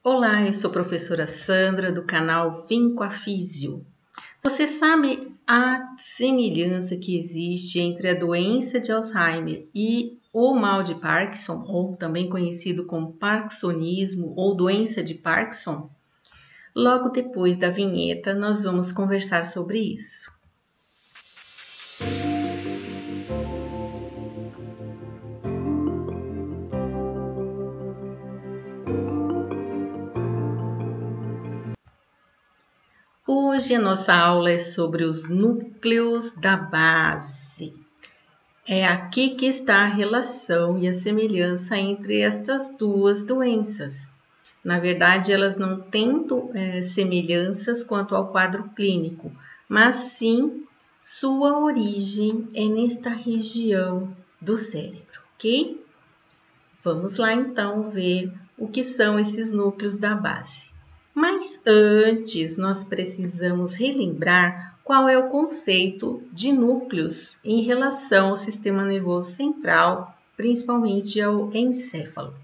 Olá, eu sou a professora Sandra do canal Vim com a Físio. Você sabe a semelhança que existe entre a doença de Alzheimer e o mal de Parkinson, ou também conhecido como parkinsonismo ou doença de Parkinson? Logo depois da vinheta, nós vamos conversar sobre isso. Hoje a nossa aula é sobre os núcleos da base. É aqui que está a relação e a semelhança entre estas duas doenças. Na verdade, elas não têm semelhanças quanto ao quadro clínico, mas sim sua origem é nesta região do cérebro, ok? Vamos lá então ver o que são esses núcleos da base. Mas antes, nós precisamos relembrar qual é o conceito de núcleos em relação ao sistema nervoso central, principalmente ao encéfalo.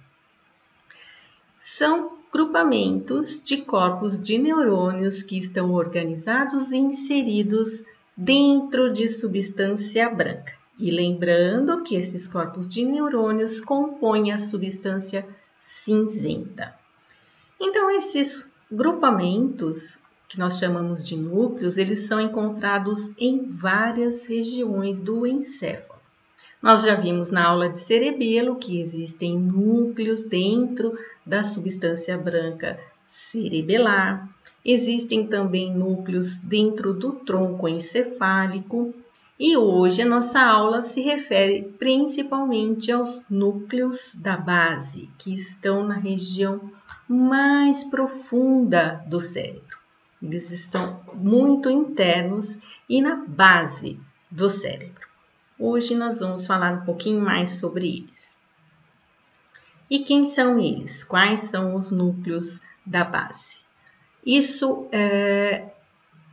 São grupamentos de corpos de neurônios que estão organizados e inseridos dentro de substância branca. E lembrando que esses corpos de neurônios compõem a substância cinzenta. Então, esses grupamentos, que nós chamamos de núcleos, eles são encontrados em várias regiões do encéfalo. Nós já vimos na aula de cerebelo que existem núcleos dentro da substância branca cerebelar. Existem também núcleos dentro do tronco encefálico. E hoje a nossa aula se refere principalmente aos núcleos da base, que estão na região mais profunda do cérebro. Eles estão muito internos e na base do cérebro. Hoje nós vamos falar um pouquinho mais sobre eles. E quem são eles? Quais são os núcleos da base? Isso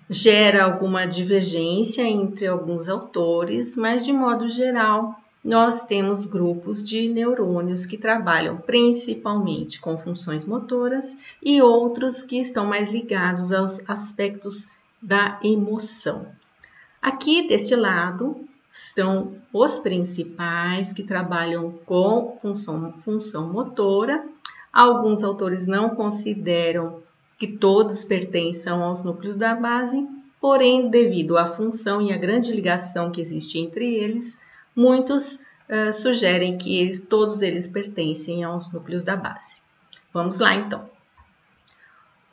gera alguma divergência entre alguns autores, mas de modo geral, nós temos grupos de neurônios que trabalham principalmente com funções motoras e outros que estão mais ligados aos aspectos da emoção. Aqui deste lado estão os principais que trabalham com função motora. Alguns autores não consideram que todos pertençam aos núcleos da base, porém, devido à função e à grande ligação que existe entre eles, muitos sugerem que todos eles pertencem aos núcleos da base. Vamos lá, então.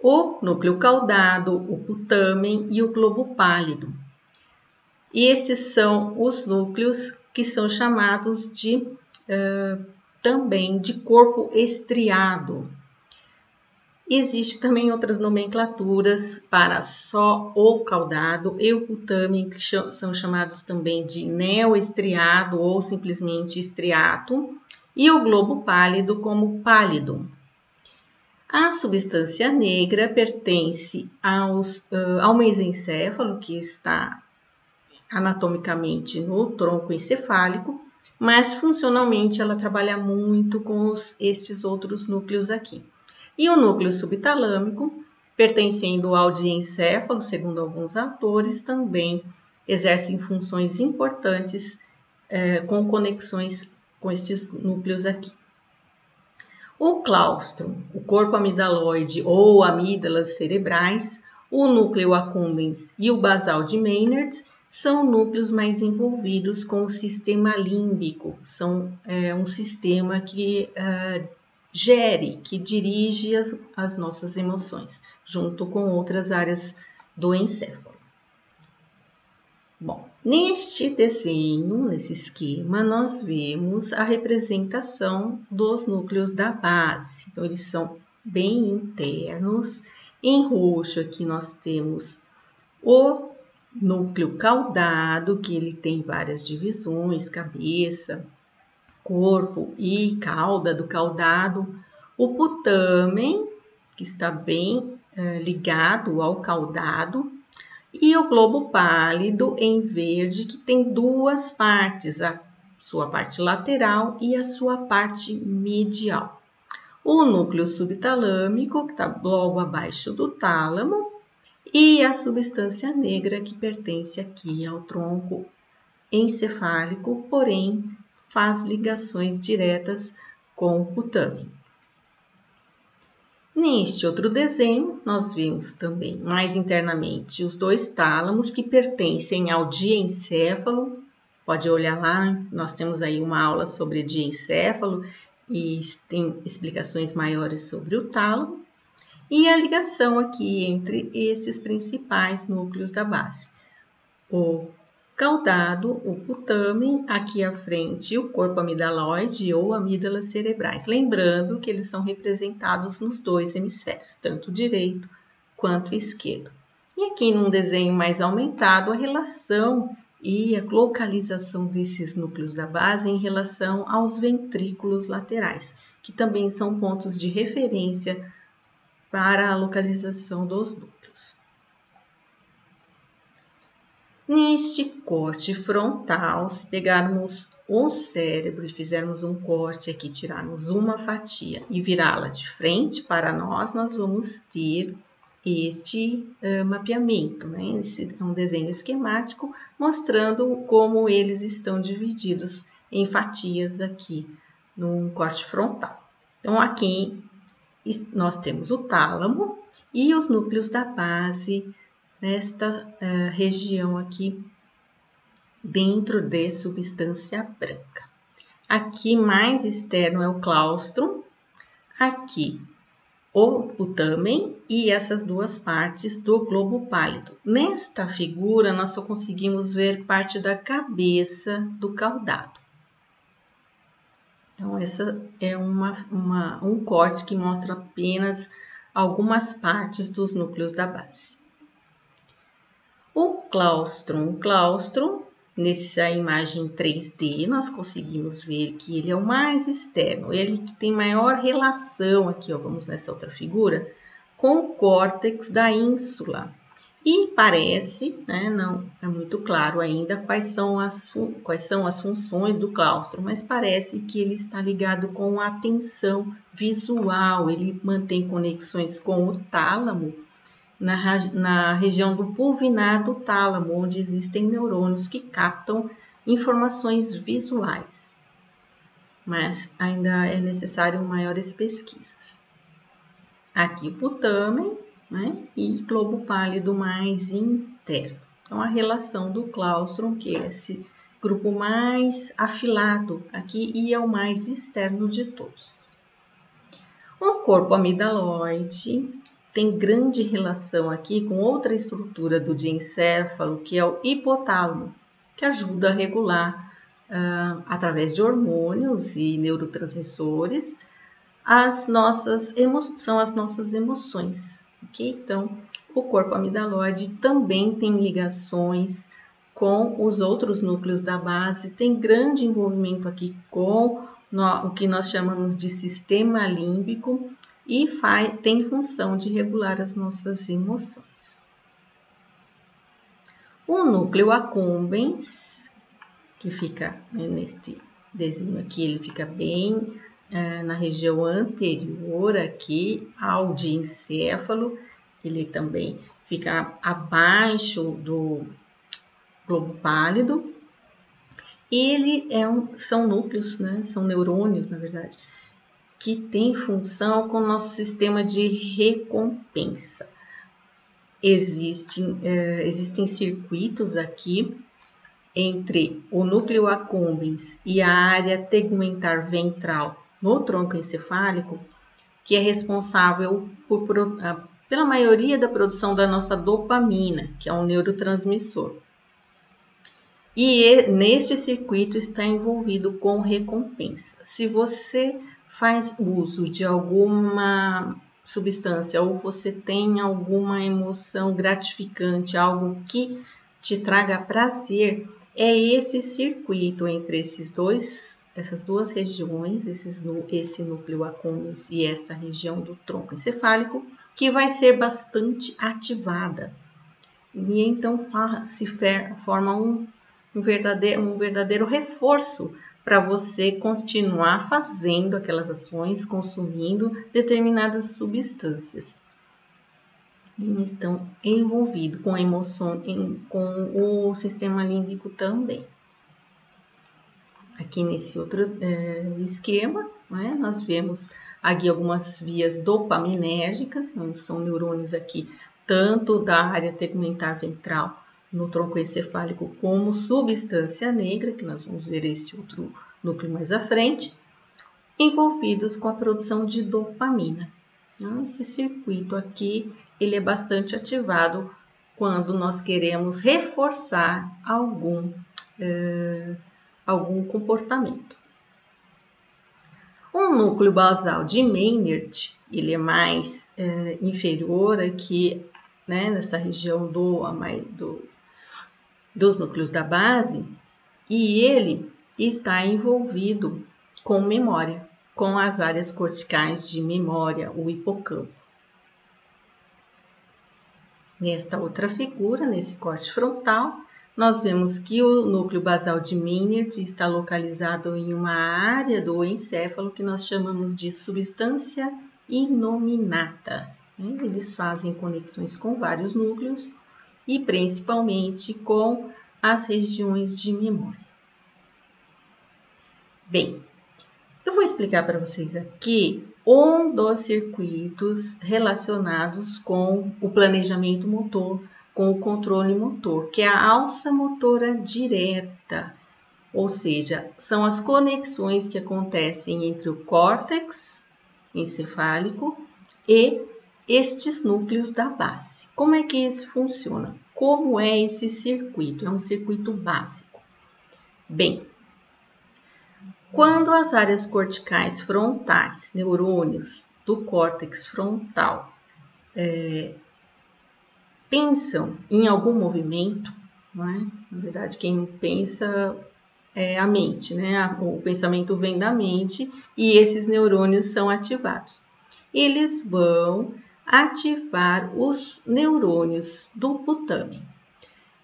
O núcleo caudado, o putamen e o globo pálido. E estes são os núcleos que são chamados também de corpo estriado. Existem também outras nomenclaturas para só o caudado e o putamen, que são chamados também de neoestriado ou simplesmente estriato, e o globo pálido como pálido. A substância negra pertence ao mesencéfalo, que está anatomicamente no tronco encefálico, mas funcionalmente ela trabalha muito com estes outros núcleos aqui. E o núcleo subtalâmico, pertencendo ao diencéfalo, segundo alguns autores, também exercem funções importantes com conexões com estes núcleos aqui. O claustro, o corpo amidaloide ou amígdalas cerebrais, o núcleo accumbens e o basal de Maynard são núcleos mais envolvidos com o sistema límbico. São um sistema que que dirige as nossas emoções, junto com outras áreas do encéfalo. Bom, neste desenho, nesse esquema, nós vemos a representação dos núcleos da base. Então, eles são bem internos. Em roxo, aqui nós temos o núcleo caudado, que ele tem várias divisões, cabeça, corpo e cauda do caudado. O putamen, que está bem ligado ao caudado. E o globo pálido em verde, que tem duas partes, a sua parte lateral e a sua parte medial. o núcleo subtalâmico, que está logo abaixo do tálamo, e a substância negra, que pertence aqui ao tronco encefálico, porém faz ligações diretas com o putame. Neste outro desenho, nós vemos também mais internamente os dois tálamos que pertencem ao diencéfalo. Pode olhar lá, nós temos aí uma aula sobre diencéfalo e tem explicações maiores sobre o tálamo. E a ligação aqui entre esses principais núcleos da base. O caudado, o putamen, aqui à frente o corpo amidaloide ou amígdalas cerebrais. Lembrando que eles são representados nos dois hemisférios, tanto o direito quanto o esquerdo. E aqui num desenho mais aumentado, a relação e a localização desses núcleos da base em relação aos ventrículos laterais, que também são pontos de referência para a localização dos núcleos. Neste corte frontal, se pegarmos o cérebro e fizermos um corte aqui, tirarmos uma fatia e virá-la de frente para nós, nós vamos ter este mapeamento, né? Esse é um desenho esquemático mostrando como eles estão divididos em fatias aqui no corte frontal. Então, aqui nós temos o tálamo e os núcleos da base nesta região aqui dentro de substância branca. Aqui mais externo é o claustro, aqui o putamen e essas duas partes do globo pálido. Nesta figura nós só conseguimos ver parte da cabeça do caudado. Então essa é um corte que mostra apenas algumas partes dos núcleos da base. O claustro, nessa imagem 3D, nós conseguimos ver que ele é o mais externo, ele que tem maior relação, aqui ó, vamos nessa outra figura, com o córtex da ínsula. E parece, né, não é muito claro ainda quais são as funções do claustro, mas parece que ele está ligado com a atenção visual, ele mantém conexões com o tálamo, na região do pulvinar do tálamo, onde existem neurônios que captam informações visuais. Mas ainda é necessário maiores pesquisas. Aqui o putamen, né, e globo pálido mais interno. Então, a relação do claustro, que é esse grupo mais afilado aqui e é o mais externo de todos. O corpo amidaloide tem grande relação aqui com outra estrutura do diencéfalo, que é o hipotálamo, que ajuda a regular, através de hormônios e neurotransmissores, são as nossas emoções, ok? Então, o corpo amidaloide também tem ligações com os outros núcleos da base, tem grande envolvimento aqui com o que nós chamamos de sistema límbico, e tem função de regular as nossas emoções. O núcleo accumbens, que fica neste desenho aqui, ele fica bem na região anterior aqui ao diencéfalo, ele também fica abaixo do globo pálido, e ele são núcleos, né, são neurônios, na verdade, que tem função com o nosso sistema de recompensa. Existem circuitos aqui entre o núcleo accumbens e a área tegumentar ventral no tronco encefálico, que é responsável pela maioria da produção da nossa dopamina, que é um neurotransmissor. E neste circuito está envolvido com recompensa. Se você faz uso de alguma substância ou você tem alguma emoção gratificante, algo que te traga prazer, é esse circuito entre essas duas regiões, esse núcleo accumbens e essa região do tronco encefálico, que vai ser bastante ativada. E então se forma um verdadeiro reforço para você continuar fazendo aquelas ações, consumindo determinadas substâncias. E estão envolvidos com a emoção, com o sistema límbico também. Aqui nesse outro esquema, né, nós vemos aqui algumas vias dopaminérgicas, são neurônios aqui tanto da área tegmentar ventral no tronco encefálico como substância negra, que nós vamos ver esse outro núcleo mais à frente, envolvidos com a produção de dopamina. Então, esse circuito aqui, ele é bastante ativado quando nós queremos reforçar algum comportamento. O núcleo basal de Maynard, ele é mais inferior aqui, né, nessa região dos núcleos da base, e ele está envolvido com memória, com as áreas corticais de memória, o hipocampo. Nesta outra figura, nesse corte frontal, nós vemos que o núcleo basal de Maynard está localizado em uma área do encéfalo que nós chamamos de substância inominata. Eles fazem conexões com vários núcleos e principalmente com as regiões de memória. Bem, eu vou explicar para vocês aqui um dos circuitos relacionados com o planejamento motor, com o controle motor, que é a alça motora direta, ou seja, são as conexões que acontecem entre o córtex encefálico e estes núcleos da base. Como é que isso funciona? Como é esse circuito? É um circuito básico. Bem, quando as áreas corticais frontais, neurônios do córtex frontal, pensam em algum movimento, não é? Na verdade, quem pensa é a mente, né? O pensamento vem da mente e esses neurônios são ativados. Eles vão ativar os neurônios do putame.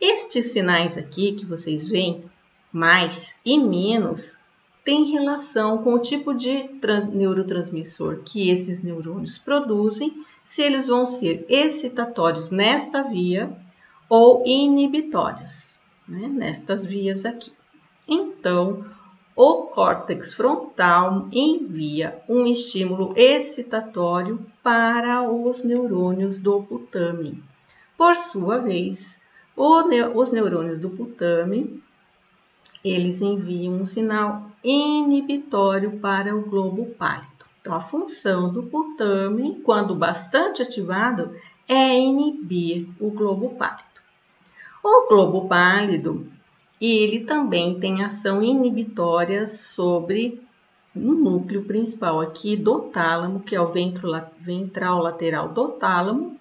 Estes sinais aqui que vocês veem, mais e menos, tem relação com o tipo de neurotransmissor que esses neurônios produzem, se eles vão ser excitatórios nessa via ou inibitórios, né, nestas vias aqui. Então, o córtex frontal envia um estímulo excitatório para os neurônios do putame. Por sua vez, os neurônios do putame, eles enviam um sinal inibitório para o globo pálido. Então, a função do putame, quando bastante ativado, é inibir o globo pálido. O globo pálido, ele também tem ação inibitória sobre o núcleo principal aqui do tálamo, que é o ventral lateral do tálamo,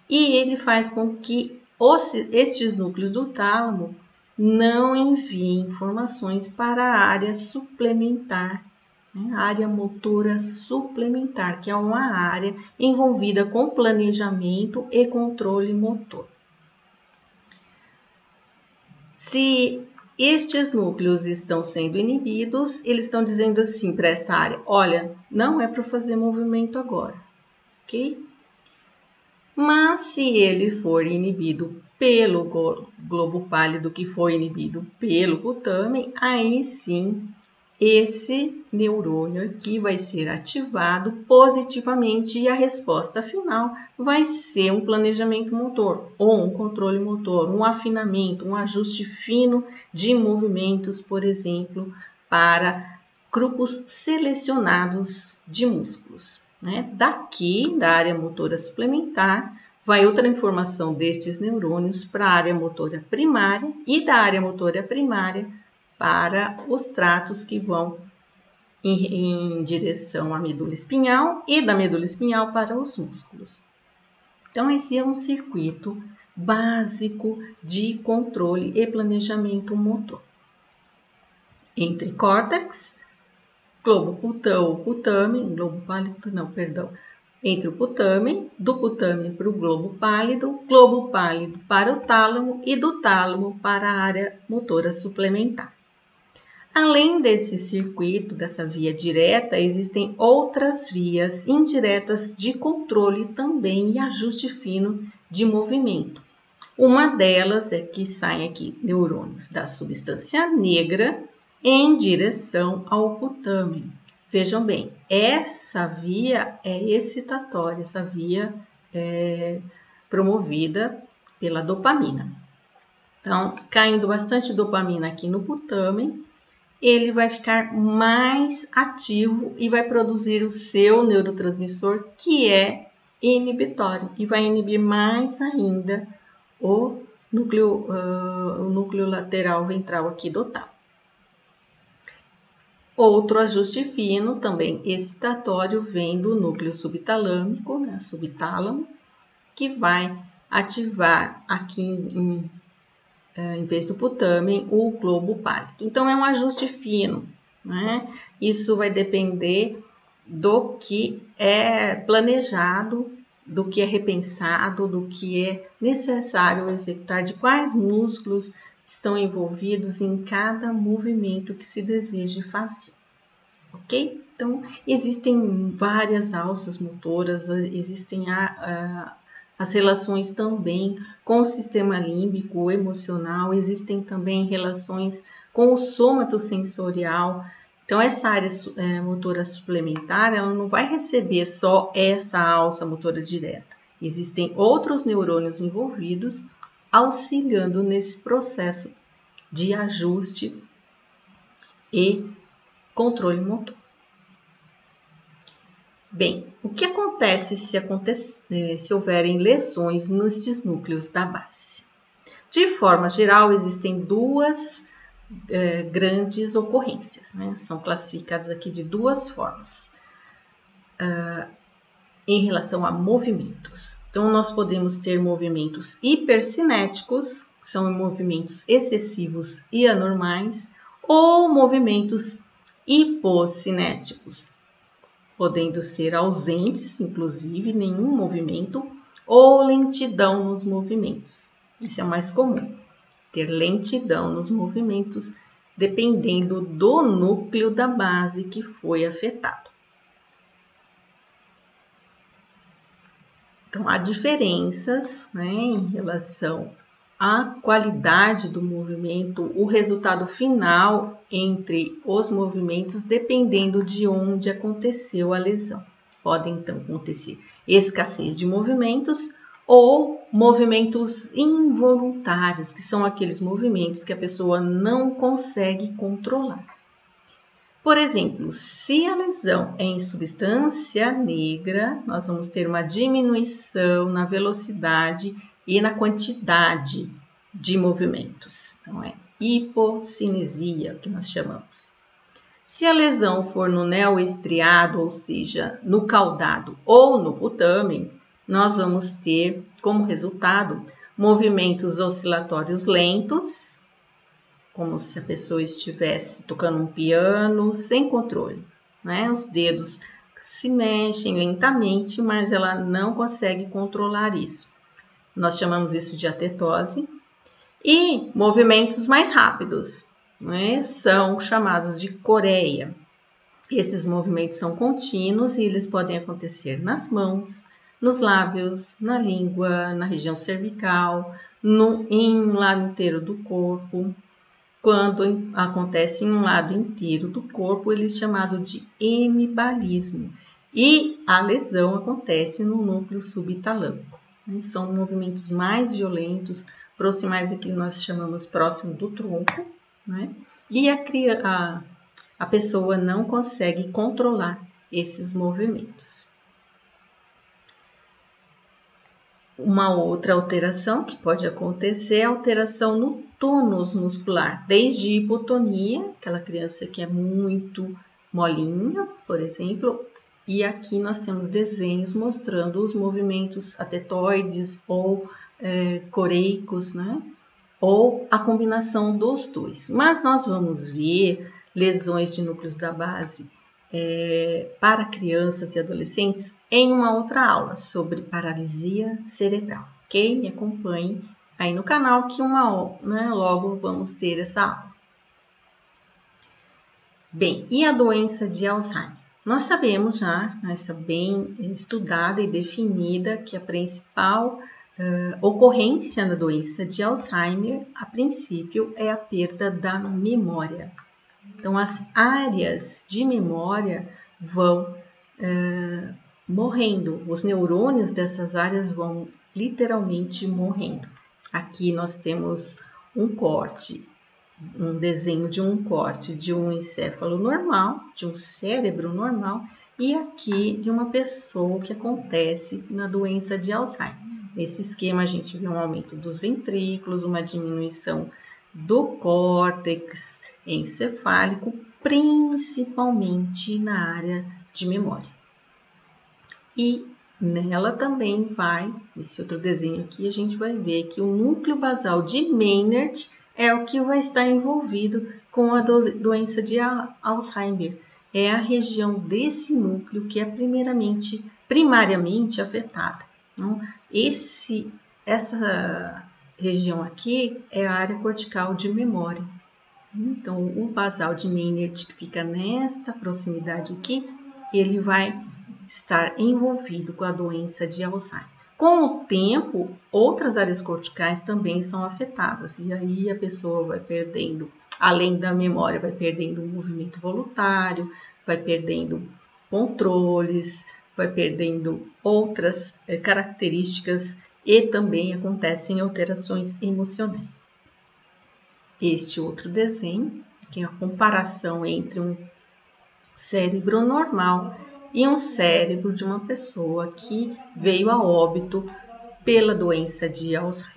e ele faz com que estes núcleos do tálamo não enviem informações para a área suplementar, né? A área motora suplementar, que é uma área envolvida com planejamento e controle motor. Se estes núcleos estão sendo inibidos, eles estão dizendo assim para essa área: olha, não é para fazer movimento agora, ok? Mas se ele for inibido pelo globo pálido, que foi inibido pelo putame, aí sim esse neurônio aqui vai ser ativado positivamente e a resposta final vai ser um planejamento motor ou um controle motor, um afinamento, um ajuste fino de movimentos, por exemplo, para grupos selecionados de músculos. Né? Daqui, da área motora suplementar, vai outra informação destes neurônios para a área motora primária e da área motora primária para os tratos que vão em direção à medula espinhal e da medula espinhal para os músculos. Então, esse é um circuito básico de controle e planejamento motor. Entre córtex, globo pálido, entre o putame, do putame para o globo pálido para o tálamo e do tálamo para a área motora suplementar. Além desse circuito, dessa via direta, existem outras vias indiretas de controle também e ajuste fino de movimento. Uma delas é que saem aqui neurônios da substância negra em direção ao putâmio. Vejam bem, essa via é excitatória, essa via é promovida pela dopamina. Então, caindo bastante dopamina aqui no putâmio, ele vai ficar mais ativo e vai produzir o seu neurotransmissor, que é inibitório, e vai inibir mais ainda o núcleo lateral ventral aqui do tálamo. Outro ajuste fino, também excitatório, vem do núcleo subtalâmico, né, subtálamo, que vai ativar aqui em vez do putâmen, o globo pálido. Então, é um ajuste fino, né? Isso vai depender do que é planejado, do que é repensado, do que é necessário executar, de quais músculos estão envolvidos em cada movimento que se deseje fazer, ok? Então, existem várias alças motoras, existem as relações também com o sistema límbico, emocional, existem também relações com o sômato sensorial. Então, essa área motora suplementar, ela não vai receber só essa alça motora direta. Existem outros neurônios envolvidos auxiliando nesse processo de ajuste e controle motor. Bem, o que acontece se houverem lesões nesses núcleos da base? De forma geral, existem duas grandes ocorrências, né? São classificadas aqui de duas formas em relação a movimentos. Então, nós podemos ter movimentos hipercinéticos, que são movimentos excessivos e anormais, ou movimentos hipocinéticos, podendo ser ausentes, inclusive, nenhum movimento, ou lentidão nos movimentos. Isso é o mais comum, ter lentidão nos movimentos, dependendo do núcleo da base que foi afetado. Então, há diferenças, né, em relação à qualidade do movimento, o resultado final entre os movimentos, dependendo de onde aconteceu a lesão. Pode, então, acontecer escassez de movimentos ou movimentos involuntários, que são aqueles movimentos que a pessoa não consegue controlar. Por exemplo, se a lesão é em substância negra, nós vamos ter uma diminuição na velocidade e na quantidade de movimentos. Então, é hipocinesia, que nós chamamos. Se a lesão for no neoestriado, ou seja, no caudado ou no putâmen, nós vamos ter, como resultado, movimentos oscilatórios lentos, como se a pessoa estivesse tocando um piano sem controle, né? Os dedos se mexem lentamente, mas ela não consegue controlar isso. Nós chamamos isso de atetose. E movimentos mais rápidos, né? São chamados de coreia. Esses movimentos são contínuos e eles podem acontecer nas mãos, nos lábios, na língua, na região cervical, em um lado inteiro do corpo. Quando acontece em um lado inteiro do corpo, ele é chamado de hemibalismo. E a lesão acontece no núcleo subtalâmico. São movimentos mais violentos, proximais aqui nós chamamos próximo do tronco, né? E a pessoa não consegue controlar esses movimentos. Uma outra alteração que pode acontecer é a alteração no tônus muscular, desde hipotonia, aquela criança que é muito molinha, por exemplo, e aqui nós temos desenhos mostrando os movimentos atetoides ou coreicos, né? Ou a combinação dos dois. Mas nós vamos ver lesões de núcleos da base para crianças e adolescentes em uma outra aula sobre paralisia cerebral, ok? Me acompanhe aí no canal que logo vamos ter essa aula. Bem, e a doença de Alzheimer? Nós sabemos já, essa bem estudada e definida, que a principal ocorrência da doença de Alzheimer, a princípio, é a perda da memória. Então, as áreas de memória vão morrendo, os neurônios dessas áreas vão literalmente morrendo. Aqui nós temos um corte, um desenho de um corte de um encéfalo normal, de um cérebro normal, e aqui de uma pessoa que acontece na doença de Alzheimer. Nesse esquema a gente vê um aumento dos ventrículos, uma diminuição do córtex encefálico, principalmente na área de memória. E nela também vai, nesse outro desenho aqui, a gente vai ver que o núcleo basal de Maynard é o que vai estar envolvido com a doença de Alzheimer. É a região desse núcleo que é primariamente afetada. Então, essa região aqui é a área cortical de memória. Então, o basal de Maynard, que fica nesta proximidade aqui, ele vai estar envolvido com a doença de Alzheimer. Com o tempo, outras áreas corticais também são afetadas, e aí a pessoa vai perdendo, além da memória, vai perdendo o movimento voluntário, vai perdendo controles, vai perdendo outras características e também acontecem alterações emocionais. Este outro desenho, que é a comparação entre um cérebro normal e um cérebro de uma pessoa que veio a óbito pela doença de Alzheimer.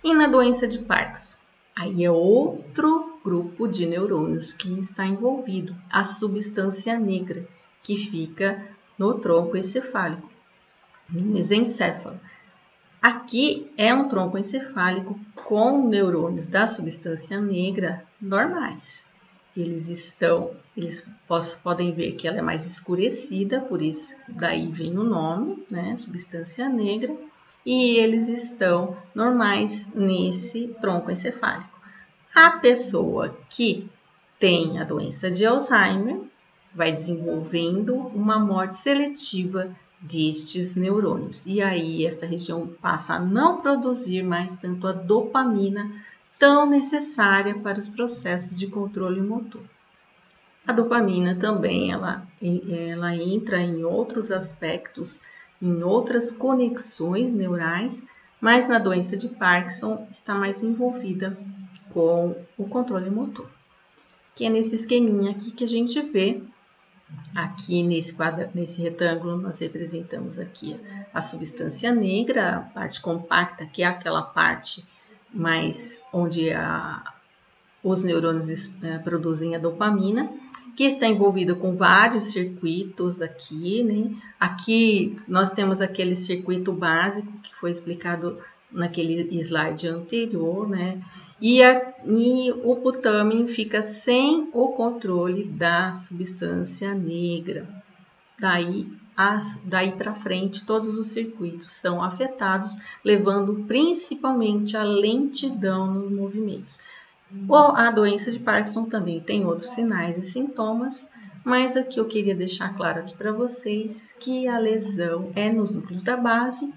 E na doença de Parkinson, aí é outro grupo de neurônios que está envolvido, a substância negra, que fica no tronco encefálico, no mesencéfalo. Aqui é um tronco encefálico com neurônios da substância negra normais. Eles podem ver que ela é mais escurecida, por isso daí vem o nome, né, substância negra, e eles estão normais nesse tronco encefálico. A pessoa que tem a doença de Alzheimer vai desenvolvendo uma morte seletiva destes neurônios, e aí essa região passa a não produzir mais tanto a dopamina tão necessária para os processos de controle motor. A dopamina também ela entra em outros aspectos, em outras conexões neurais, mas na doença de Parkinson está mais envolvida com o controle motor, que é nesse esqueminha aqui que a gente vê. Aqui nesse retângulo nós representamos aqui a substância negra, a parte compacta, que é aquela parte mais onde os neurônios produzem a dopamina, que está envolvida com vários circuitos aqui, né? Aqui nós temos aquele circuito básico que foi explicado naquele slide anterior, né? E o putamen fica sem o controle da substância negra. Daí para frente, todos os circuitos são afetados, levando principalmente a lentidão nos movimentos. A doença de Parkinson também tem outros sinais e sintomas, mas aqui eu queria deixar claro aqui para vocês que a lesão é nos núcleos da base,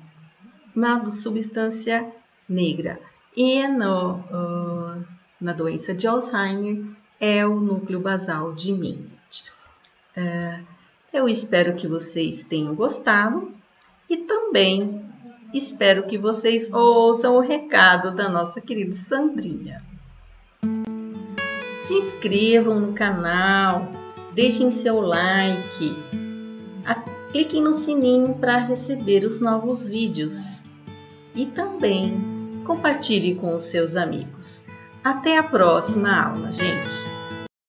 na substância negra, e na doença de Alzheimer é o núcleo basal de Maynard. Eu espero que vocês tenham gostado e também espero que vocês ouçam o recado da nossa querida Sandrinha. Se inscrevam no canal, deixem seu like, cliquem no sininho para receber os novos vídeos e também compartilhe com os seus amigos. Até a próxima aula, gente!